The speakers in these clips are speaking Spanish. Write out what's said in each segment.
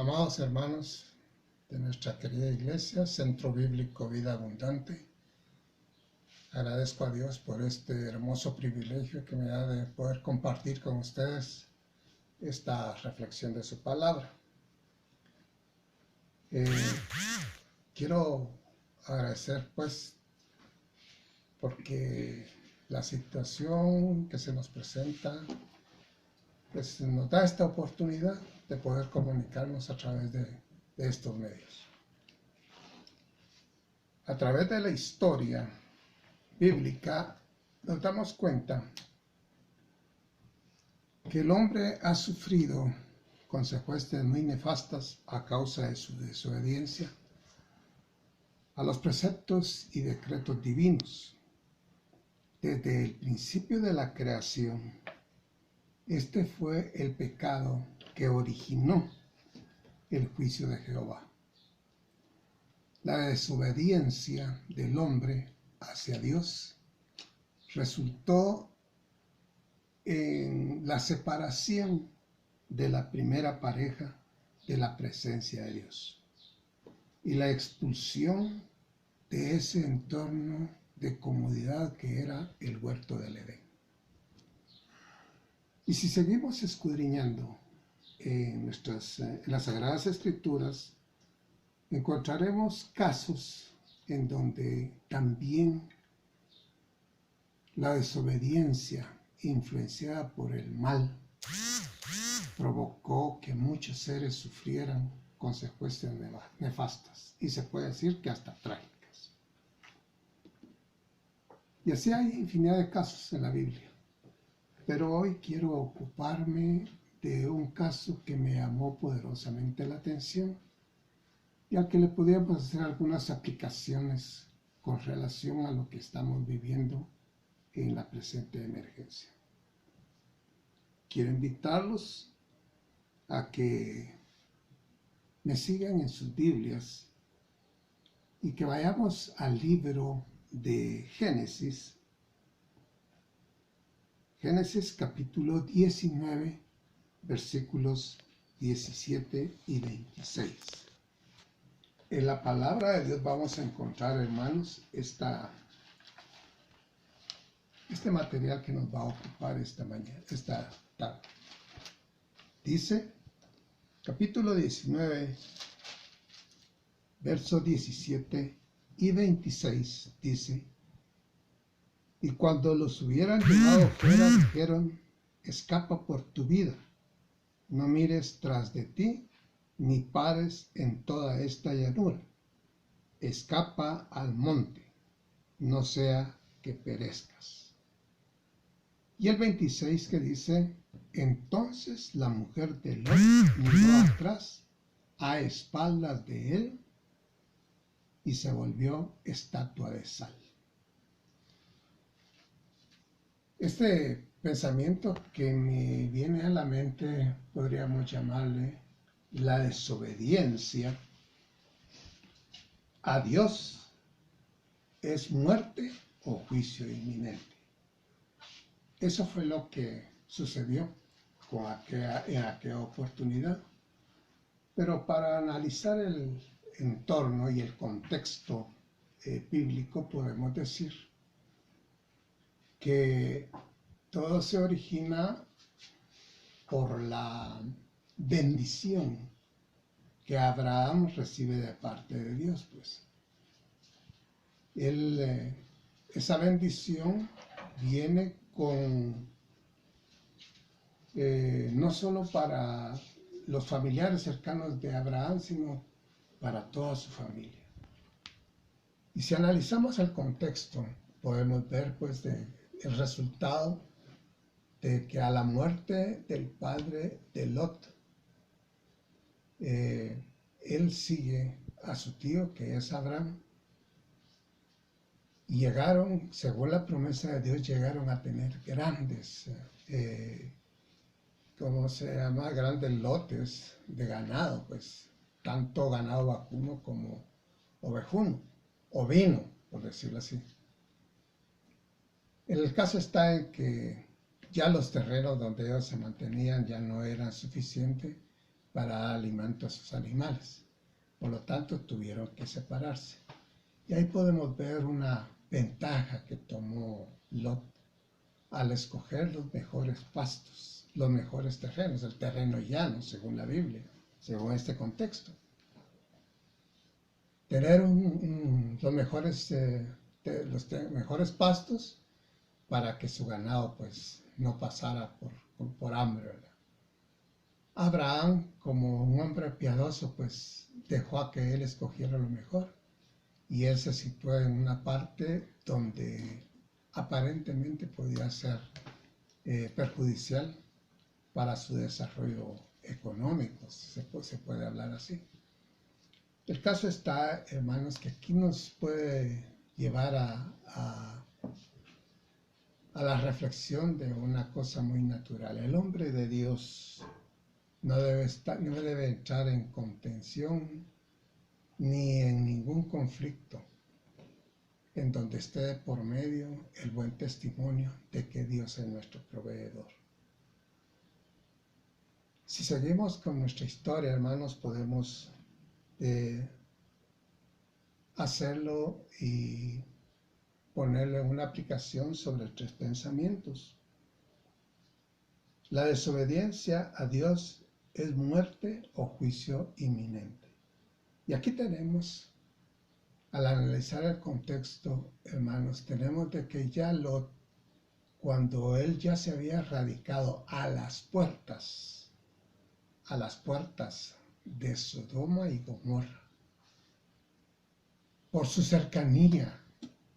Amados hermanos de nuestra querida iglesia, Centro Bíblico Vida Abundante, agradezco a Dios por este hermoso privilegio que me da de poder compartir con ustedes esta reflexión de su palabra. Quiero agradecer porque la situación que se nos presenta nos da esta oportunidad de poder comunicarnos a través de estos medios. A través de la historia bíblica nos damos cuenta que el hombre ha sufrido consecuencias muy nefastas a causa de su desobediencia a los preceptos y decretos divinos. Desde el principio de la creación, este fue el pecado que originó el juicio de Jehová. La desobediencia del hombre hacia Dios resultó en la separación de la primera pareja de la presencia de Dios y la expulsión de ese entorno de comodidad que era el huerto del Edén. Y si seguimos escudriñando en las Sagradas Escrituras, encontraremos casos en donde también la desobediencia influenciada por el mal provocó que muchos seres sufrieran consecuencias nefastas y se puede decir que hasta trágicas. Y así hay infinidad de casos en la Biblia. Pero hoy quiero ocuparme de un caso que me llamó poderosamente la atención y al que le podríamos hacer algunas aplicaciones con relación a lo que estamos viviendo en la presente emergencia. Quiero invitarlos a que me sigan en sus Biblias y que vayamos al libro de Génesis. Génesis capítulo 19, versículos 17 y 26. En la palabra de Dios vamos a encontrar, hermanos, este material que nos va a ocupar esta tarde. Dice, capítulo 19, versos 17 y 26, dice: Y cuando los hubieran llevado fuera, dijeron: escapa por tu vida, no mires tras de ti, ni pares en toda esta llanura. Escapa al monte, no sea que perezcas. Y el 26 que dice: entonces la mujer de Lot miró atrás a espaldas de él y se volvió estatua de sal. Este pensamiento que me viene a la mente podríamos llamarle la desobediencia a Dios es muerte o juicio inminente. Eso fue lo que sucedió en aquella oportunidad. Pero para analizar el entorno y el contexto bíblico podemos decir que todo se origina por la bendición que Abraham recibe de parte de Dios, esa bendición viene con no solo para los familiares cercanos de Abraham, sino para toda su familia. Y si analizamos el contexto, podemos ver el resultado de que a la muerte del padre de Lot, él sigue a su tío, que es Abraham, y llegaron, según la promesa de Dios, llegaron a tener grandes, grandes lotes de ganado, tanto ganado vacuno como ovejuno, ovino, por decirlo así. El caso está en que ya los terrenos donde ellos se mantenían ya no eran suficientes para dar alimento a sus animales. Por lo tanto, tuvieron que separarse. Y ahí podemos ver una ventaja que tomó Lot al escoger los mejores pastos, los mejores terrenos, el terreno llano, según la Biblia, según este contexto. Tener los mejores pastos para que su ganado pues no pasara por hambre, ¿verdad? Abraham, como un hombre piadoso, pues dejó a que él escogiera lo mejor, y él se situó en una parte donde aparentemente podía ser perjudicial para su desarrollo económico, se puede hablar así. El caso está, hermanos, que aquí nos puede llevar a la reflexión de una cosa muy natural. El hombre de Dios no debe entrar en contención ni en ningún conflicto en donde esté de por medio el buen testimonio de que Dios es nuestro proveedor. Si seguimos con nuestra historia, hermanos, podemos hacerlo y ponerle una aplicación sobre 3 pensamientos. La desobediencia a Dios es muerte o juicio inminente. Y aquí tenemos, al analizar el contexto, hermanos, tenemos de que ya Lot, cuando él ya se había radicado a las puertas de Sodoma y Gomorra, por su cercanía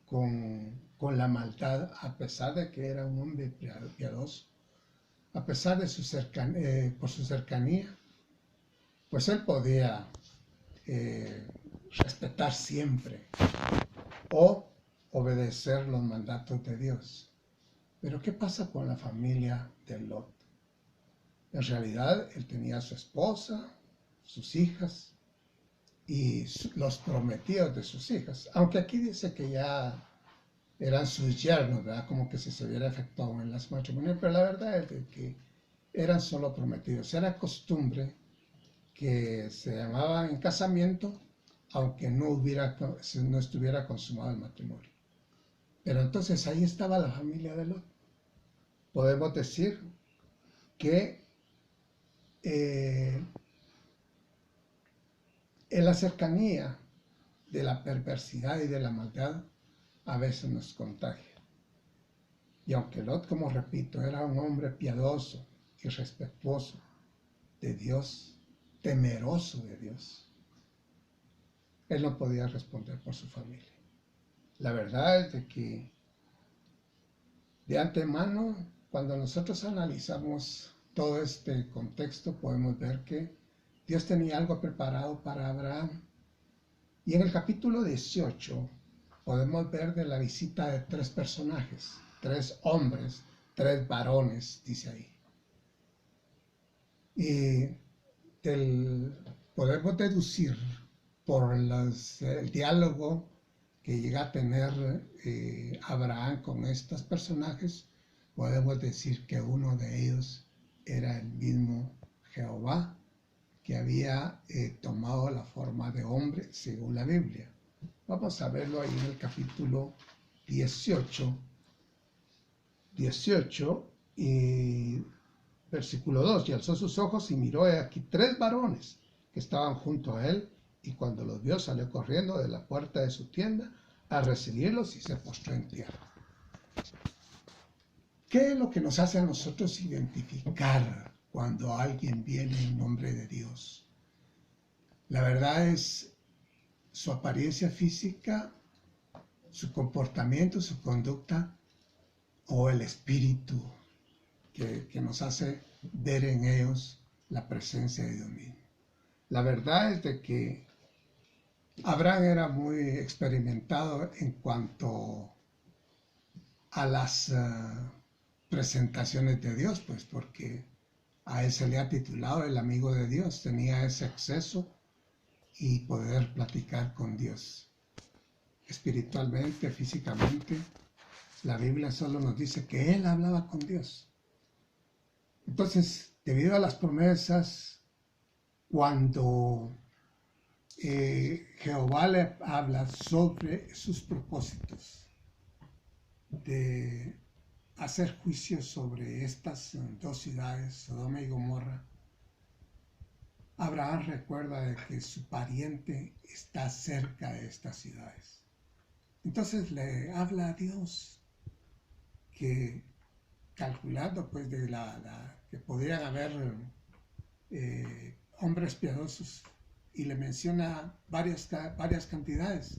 con la maldad, a pesar de que era un hombre piadoso, a pesar de por su cercanía, pues él podía respetar siempre o obedecer los mandatos de Dios. Pero ¿qué pasa con la familia de Lot? En realidad, él tenía a su esposa, sus hijas y los prometidos de sus hijas. Aunque aquí dice que ya eran sus yernos, ¿verdad? Como que si se hubiera efectuado en las matrimonios, pero la verdad es de que eran solo prometidos. Era costumbre que se llamaban en casamiento, aunque no estuviera consumado el matrimonio. Pero entonces ahí estaba la familia de Lot. Podemos decir que en la cercanía de la perversidad y de la maldad a veces nos contagia. Y aunque Lot, como repito, era un hombre piadoso y respetuoso de Dios, temeroso de Dios, él no podía responder por su familia. La verdad es de que de antemano, cuando nosotros analizamos todo este contexto, podemos ver que Dios tenía algo preparado para Abraham. Y en el capítulo 18 podemos ver de la visita de 3 personajes, 3 hombres, 3 varones, dice ahí. Y podemos deducir por el diálogo que llega a tener Abraham con estos personajes, podemos decir que uno de ellos era el mismo Jehová, que había tomado la forma de hombre según la Biblia. Vamos a verlo ahí en el capítulo 18 y versículo 2. Y alzó sus ojos y miró aquí 3 varones que estaban junto a él, y cuando los vio salió corriendo de la puerta de su tienda a recibirlos y se postró en tierra. ¿Qué es lo que nos hace a nosotros identificar cuando alguien viene en nombre de Dios? La verdad es su apariencia física, su comportamiento, su conducta, o el espíritu que nos hace ver en ellos la presencia de Dios mismo. La verdad es de que Abraham era muy experimentado en cuanto a las presentaciones de Dios, pues porque a él se le ha titulado el amigo de Dios, tenía ese acceso y poder platicar con Dios. Espiritualmente, físicamente, la Biblia solo nos dice que él hablaba con Dios. Entonces, debido a las promesas cuando Jehová le habla sobre sus propósitos de hacer juicio sobre estas dos ciudades, Sodoma y Gomorra, Abraham recuerda de que su pariente está cerca de estas ciudades. Entonces le habla a Dios que, calculando pues de que podrían haber hombres piadosos, y le menciona varias cantidades,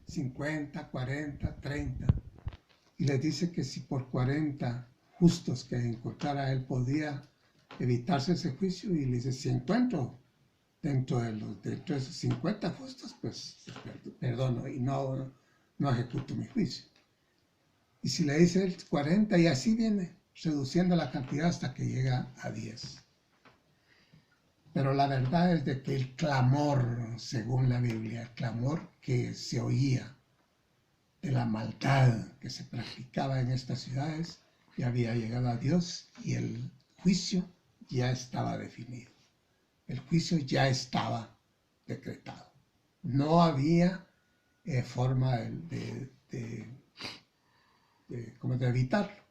50, 40, 30, y le dice que si por 40 justos que encontrara él podía evitarse ese juicio, y le dice, si encuentro dentro de esos 50 justos, pues perdono y no ejecuto mi juicio. Y si le dice el 40, y así viene reduciendo la cantidad hasta que llega a 10. Pero la verdad es de que el clamor, según la Biblia, el clamor que se oía de la maldad que se practicaba en estas ciudades, ya había llegado a Dios y el juicio ya estaba definido. El juicio ya estaba decretado. No había forma de evitarlo.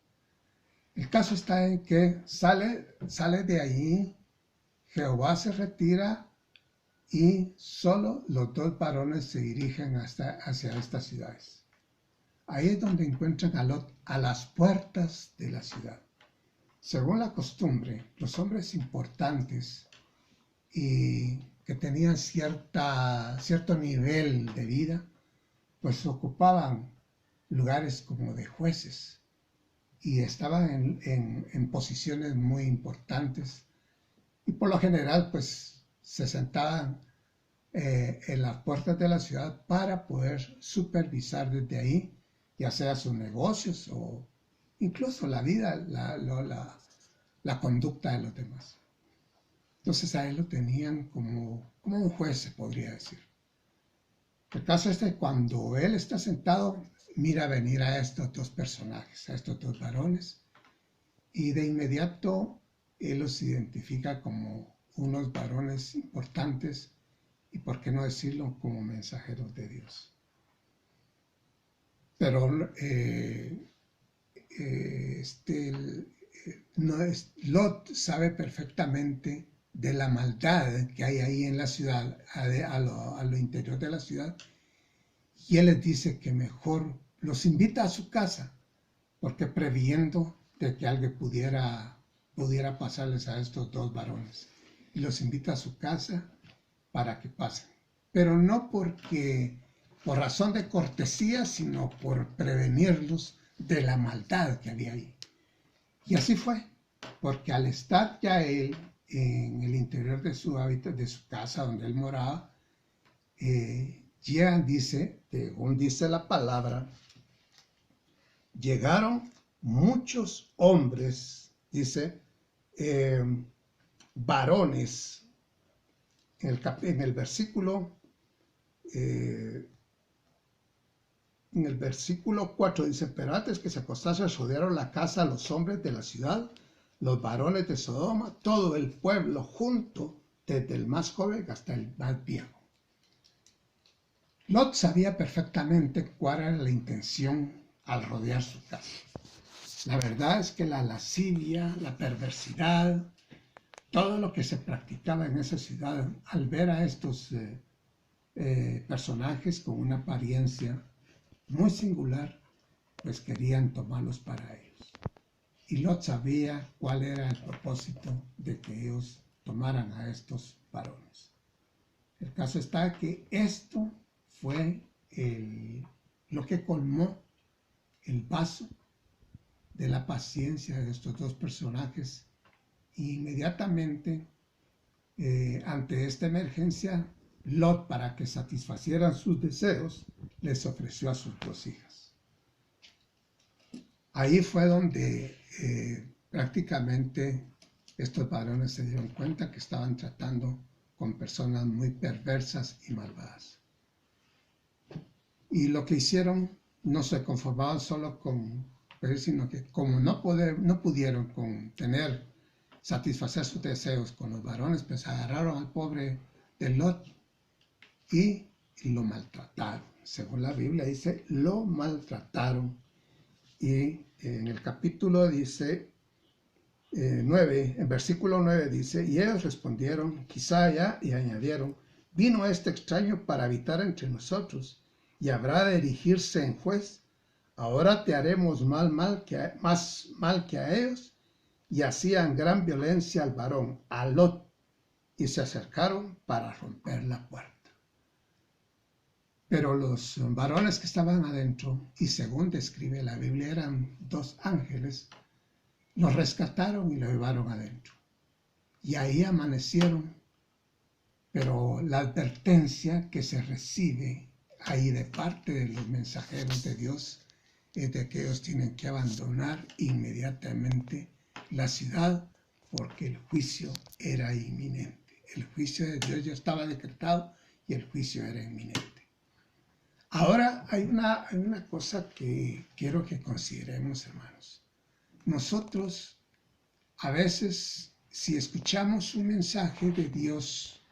El caso está en que sale de allí, Jehová se retira y solo los dos varones se dirigen hacia estas ciudades. Ahí es donde encuentran a Lot a las puertas de la ciudad. Según la costumbre, los hombres importantes y que tenían cierto nivel de vida, pues ocupaban lugares como de jueces y estaban en posiciones muy importantes, y por lo general pues se sentaban en las puertas de la ciudad para poder supervisar desde ahí, ya sea sus negocios o incluso la vida, la conducta de los demás. Entonces a él lo tenían como un juez, se podría decir. El caso es que cuando él está sentado, mira venir a estos dos personajes, a estos dos varones, y de inmediato él los identifica como unos varones importantes y, por qué no decirlo, como mensajeros de Dios. Pero Lot sabe perfectamente de la maldad que hay ahí en la ciudad, a lo interior de la ciudad, y él les dice que mejor los invita a su casa, porque previendo de que algo pudiera pasarles a estos dos varones, y los invita a su casa para que pasen, pero no por razón de cortesía, sino por prevenirlos de la maldad que había ahí. Y así fue, porque al estar ya él en el interior de su hábitat, de su casa donde él moraba, llegan, según dice la palabra, llegaron muchos hombres, dice, varones, en el versículo 4 dice, pero antes que se acostase rodearon la casa a los hombres de la ciudad, los varones de Sodoma, todo el pueblo junto, desde el más joven hasta el más viejo. Lot sabía perfectamente cuál era la intención al rodear su casa. La verdad es que la lascivia, la perversidad, todo lo que se practicaba en esa ciudad, al ver a estos personajes con una apariencia muy singular, pues querían tomarlos para ellos. Y Lot sabía cuál era el propósito de que ellos tomaran a estos varones. El caso está que esto fue lo que colmó el vaso de la paciencia de estos dos personajes, y inmediatamente ante esta emergencia, Lot, para que satisfacieran sus deseos, les ofreció a sus dos hijas. Ahí fue donde prácticamente estos varones se dieron cuenta que estaban tratando con personas muy perversas y malvadas. Y lo que hicieron, no se conformaban solo con ver, sino que como no pudieron contener satisfacer sus deseos con los varones, pues agarraron al pobre de Lot y lo maltrataron. Según la Biblia dice, lo maltrataron. Y en el capítulo dice 9, en versículo 9 dice, y ellos respondieron, quizá ya, y añadieron, vino este extraño para habitar entre nosotros, y habrá de erigirse en juez. Ahora te haremos más mal que a ellos. Y hacían gran violencia al varón, a Lot, y se acercaron para romper la puerta. Pero los varones que estaban adentro, y según describe la Biblia, eran 2 ángeles, los rescataron y los llevaron adentro. Y ahí amanecieron. Pero la advertencia que se recibe ahí de parte de los mensajeros de Dios es de que ellos tienen que abandonar inmediatamente la ciudad porque el juicio era inminente. El juicio de Dios ya estaba decretado y el juicio era inminente. Ahora hay una cosa que quiero que consideremos, hermanos. Nosotros, a veces, si escuchamos un mensaje de Dios,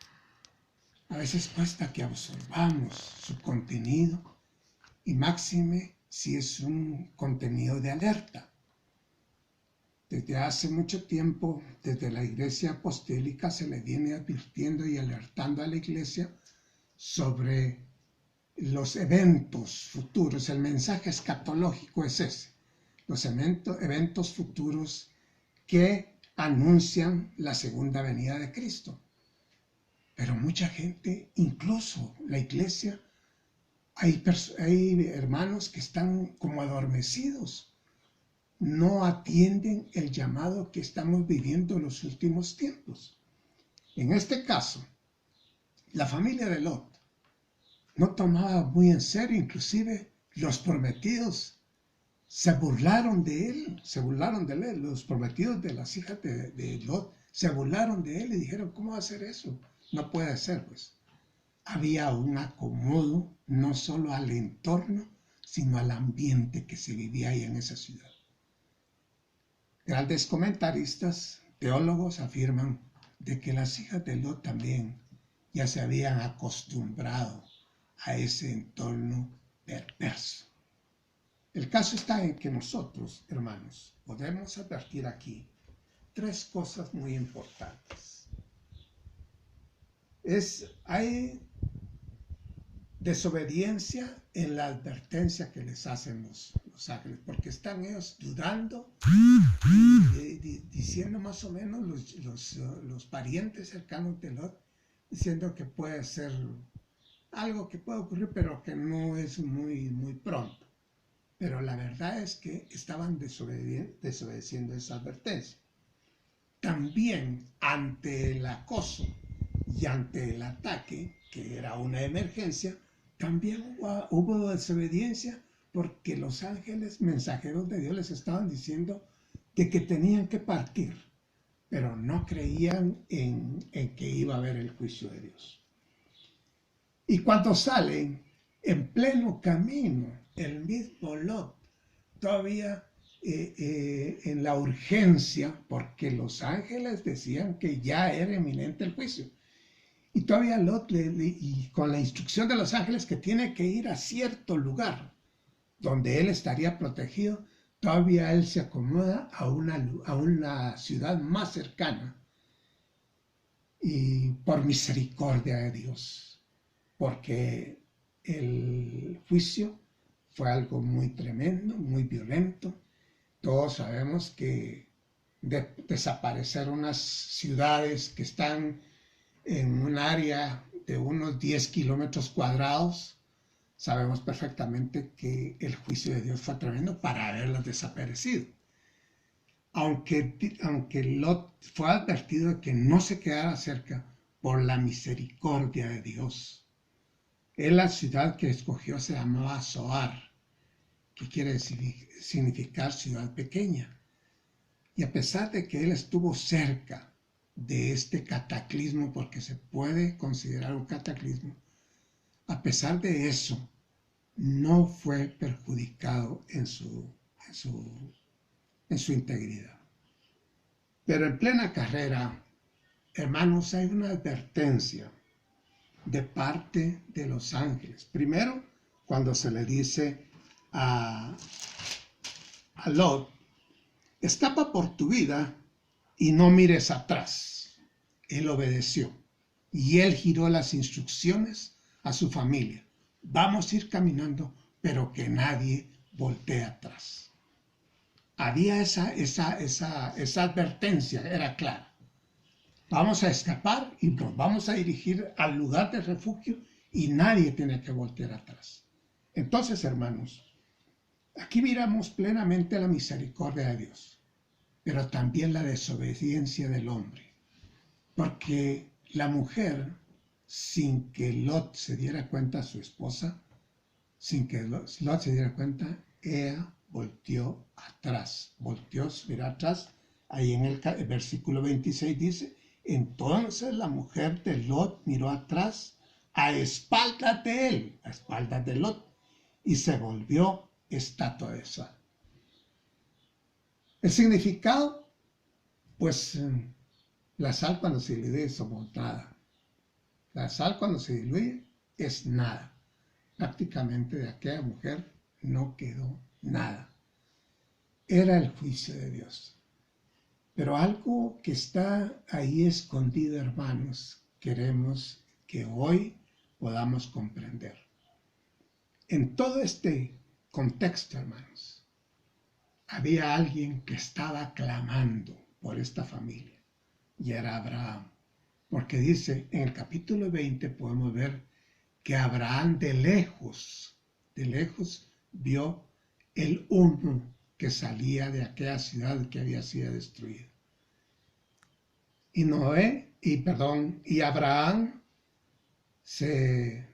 a veces cuesta que absorbamos su contenido y máxime si es un contenido de alerta. Desde hace mucho tiempo, desde la Iglesia Apostólica, se le viene advirtiendo y alertando a la Iglesia sobre los eventos futuros. El mensaje escatológico es ese, los eventos futuros que anuncian la segunda venida de Cristo. Pero mucha gente, incluso la Iglesia, hay hermanos que están como adormecidos, no atienden el llamado que estamos viviendo en los últimos tiempos. En este caso, la familia de Lot no tomaba muy en serio, inclusive los prometidos se burlaron de él, los prometidos de las hijas de Lot se burlaron de él y dijeron, ¿cómo va a hacer eso? No puede ser, pues. Había un acomodo no solo al entorno, sino al ambiente que se vivía ahí en esa ciudad. Grandes comentaristas, teólogos afirman de que las hijas de Lot también ya se habían acostumbrado a ese entorno perverso. El caso está en que nosotros, hermanos, podemos advertir aquí 3 cosas muy importantes. Hay desobediencia en la advertencia que les hacen los ángeles, porque están ellos dudando y diciendo más o menos los parientes cercanos de Lot, diciendo que puede ser algo que puede ocurrir, pero que no es muy pronto. Pero la verdad es que estaban desobedeciendo esa advertencia. También ante el acoso y ante el ataque, que era una emergencia, también hubo desobediencia porque los ángeles mensajeros de Dios les estaban diciendo de que tenían que partir, pero no creían en que iba a haber el juicio de Dios. Y cuando salen en pleno camino, el mismo Lot, todavía en la urgencia, porque los ángeles decían que ya era inminente el juicio. Y todavía Lot, y con la instrucción de los ángeles que tiene que ir a cierto lugar donde él estaría protegido, todavía él se acomoda a una ciudad más cercana. Y por misericordia de Dios, porque el juicio fue algo muy tremendo, muy violento. Todos sabemos que desaparecer unas ciudades que están en un área de unos 10 kilómetros cuadrados, sabemos perfectamente que el juicio de Dios fue tremendo para haberlas desaparecido. Aunque Lot fue advertido de que no se quedara cerca por la misericordia de Dios. La ciudad que escogió se llamaba Zoar, que quiere significar ciudad pequeña. Y a pesar de que él estuvo cerca de este cataclismo, porque se puede considerar un cataclismo, a pesar de eso, no fue perjudicado en su integridad. Pero en plena carrera, hermanos, hay una advertencia de parte de los ángeles. Primero, cuando se le dice a Lot, escapa por tu vida y no mires atrás. Él obedeció y él giró las instrucciones a su familia. Vamos a ir caminando, pero que nadie voltee atrás. Había esa advertencia, era clara. Vamos a escapar y nos vamos a dirigir al lugar de refugio y nadie tiene que voltear atrás. Entonces, hermanos, aquí miramos plenamente la misericordia de Dios, pero también la desobediencia del hombre. Porque la mujer, sin que Lot se diera cuenta, su esposa, sin que Lot se diera cuenta, ella volteó atrás, volteó su mirada atrás. Ahí en el versículo 26 dice, entonces la mujer de Lot miró atrás a espaldas de él, a espaldas de Lot, y se volvió estatua de sal. El significado, pues, la sal cuando se diluye somos nada. La sal cuando se diluye es nada. Prácticamente de aquella mujer no quedó nada. Era el juicio de Dios. Pero algo que está ahí escondido, hermanos, queremos que hoy podamos comprender. En todo este contexto, hermanos, había alguien que estaba clamando por esta familia, y era Abraham. Porque dice, en el capítulo 20 podemos ver que Abraham de lejos vio el humo que salía de aquella ciudad que había sido destruida. Y Abraham se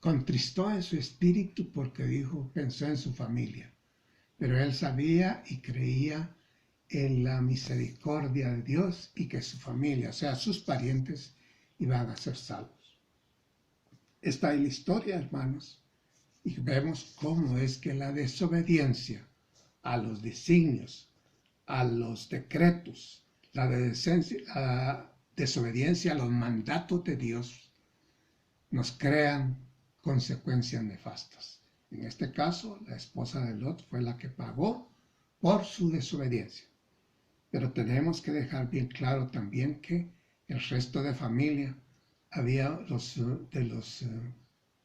contristó en su espíritu porque pensó en su familia. Pero él sabía y creía en la misericordia de Dios y que su familia, o sea, sus parientes, iban a ser salvos. Esta es la historia, hermanos, y vemos cómo es que la desobediencia a los designios, a los decretos, la desobediencia a los mandatos de Dios nos crean consecuencias nefastas. En este caso, la esposa de Lot fue la que pagó por su desobediencia. Pero tenemos que dejar bien claro también que el resto de familia había los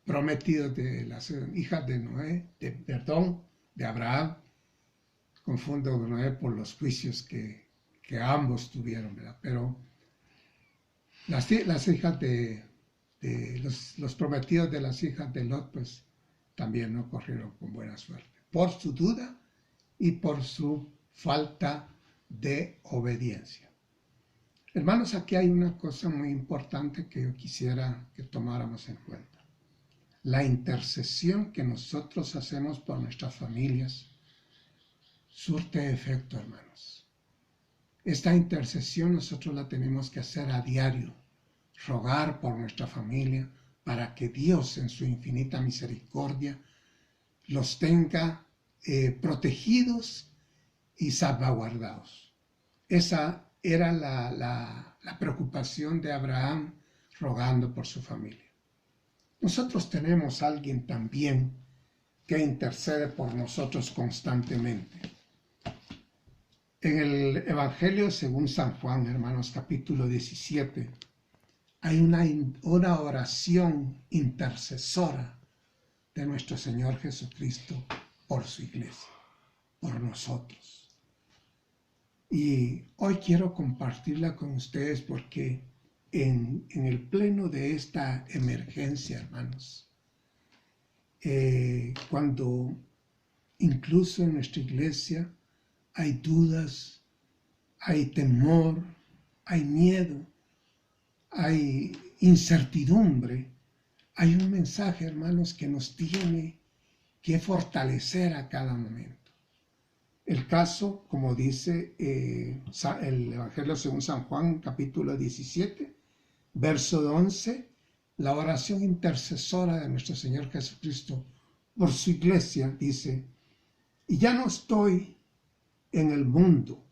prometidos de las hijas de Noé, de Abraham. Confundo Noé por los juicios que ambos tuvieron, ¿verdad? Pero las hijas los prometidos de las hijas de Lot, pues también no corrieron con buena suerte, por su duda y por su falta de obediencia. Hermanos, aquí hay una cosa muy importante que yo quisiera que tomáramos en cuenta. La intercesión que nosotros hacemos por nuestras familias surte efecto, hermanos. Esta intercesión nosotros la tenemos que hacer a diario, rogar por nuestra familia para que Dios en su infinita misericordia los tenga protegidos y salvaguardados. Esa era la preocupación de Abraham rogando por su familia. Nosotros tenemos a alguien también que intercede por nosotros constantemente. En el Evangelio según San Juan, hermanos, capítulo 17, hay una oración intercesora de nuestro Señor Jesucristo por su iglesia, por nosotros. Y hoy quiero compartirla con ustedes porque en el pleno de esta emergencia, hermanos, cuando incluso en nuestra iglesia hay dudas, hay temor, hay miedo, hay incertidumbre, hay un mensaje, hermanos, que nos tiene que fortalecer a cada momento. El caso, como dice el Evangelio según San Juan, capítulo 17, verso 11, la oración intercesora de nuestro Señor Jesucristo por su iglesia dice, y ya no estoy en el mundo,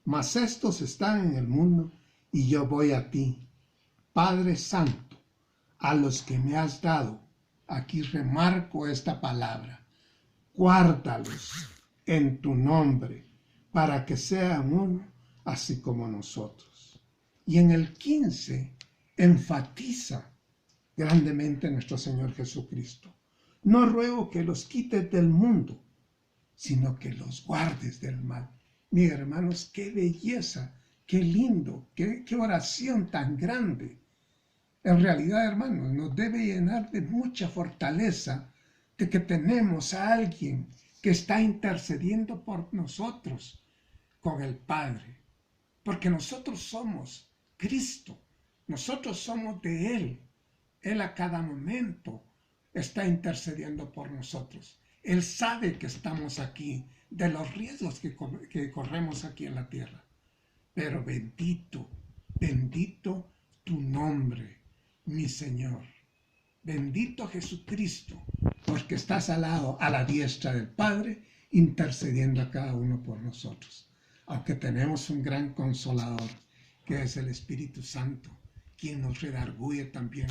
mas estos están en el mundo y yo voy a ti. Padre Santo, a los que me has dado, aquí remarco esta palabra, guárdalos en tu nombre, para que sean uno, así como nosotros. Y en el 15 enfatiza grandemente nuestro Señor Jesucristo. No ruego que los quites del mundo, sino que los guardes del mal. Mis hermanos, qué belleza, qué lindo, qué oración tan grande. En realidad, hermanos, nos debe llenar de mucha fortaleza de que tenemos a alguien que está intercediendo por nosotros con el Padre. Porque nosotros somos Cristo, nosotros somos de Él. Él a cada momento está intercediendo por nosotros. Él sabe que estamos aquí, de los riesgos que corremos aquí en la tierra. Pero bendito, bendito tu nombre, mi Señor. Bendito Jesucristo, porque estás al lado, a la diestra del Padre, intercediendo a cada uno por nosotros. Aunque tenemos un gran consolador, que es el Espíritu Santo, quien nos redarguye también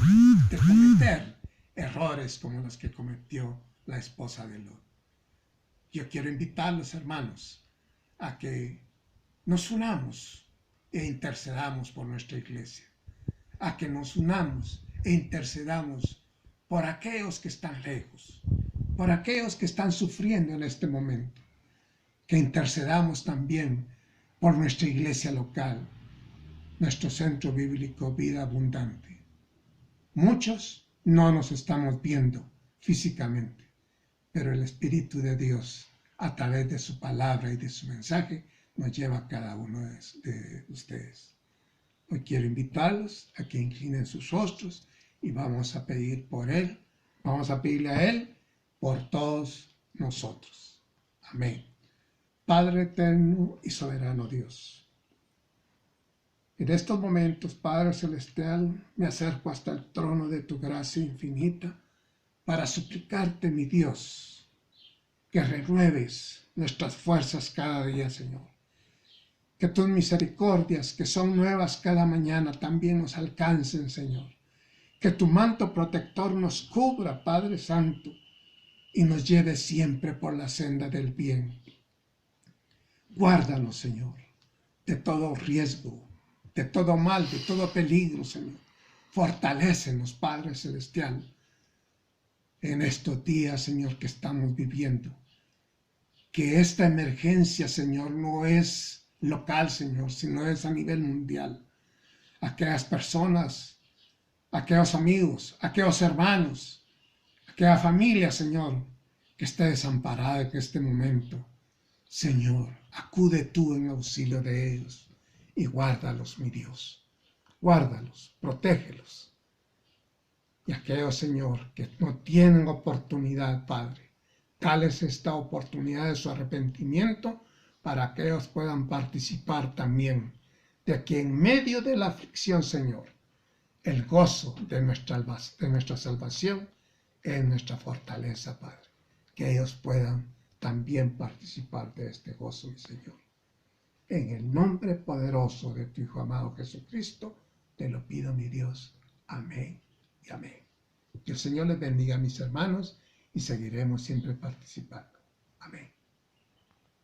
de cometer errores como los que cometió la esposa de Lot. Yo quiero invitarlos, hermanos, a que nos unamos e intercedamos por nuestra iglesia, a que nos unamos e intercedamos por aquellos que están lejos, por aquellos que están sufriendo en este momento, que intercedamos también por nuestra iglesia local, nuestro centro bíblico Vida Abundante. Muchos no nos estamos viendo físicamente, pero el Espíritu de Dios, a través de su palabra y de su mensaje, nos lleva a cada uno de ustedes. Hoy quiero invitarlos a que inclinen sus rostros y vamos a pedir por Él, vamos a pedirle a Él por todos nosotros. Amén. Padre eterno y soberano Dios, en estos momentos, Padre Celestial, me acerco hasta el trono de tu gracia infinita para suplicarte, mi Dios, que renueves nuestras fuerzas cada día, Señor. Que tus misericordias, que son nuevas cada mañana, también nos alcancen, Señor. Que tu manto protector nos cubra, Padre Santo, y nos lleve siempre por la senda del bien. Guárdanos, Señor, de todo riesgo, de todo mal, de todo peligro, Señor. Fortalécenos, Padre Celestial, en estos días, Señor, que estamos viviendo. Que esta emergencia, Señor, no es local, Señor, sino es a nivel mundial. Aquellas personas, aquellos amigos, aquellos hermanos, aquella familia, Señor, que esté desamparada en este momento. Señor, acude tú en auxilio de ellos y guárdalos, mi Dios. Guárdalos, protégelos. Y aquellos, Señor, que no tienen oportunidad, Padre, dales esta oportunidad de su arrepentimiento para que ellos puedan participar también de que en medio de la aflicción, Señor, el gozo de nuestra salvación es nuestra fortaleza, Padre. Que ellos puedan también participar de este gozo, mi Señor. En el nombre poderoso de tu Hijo amado Jesucristo, te lo pido, mi Dios. Amén y amén. Que el Señor les bendiga, mis hermanos, y seguiremos siempre participando. Amén.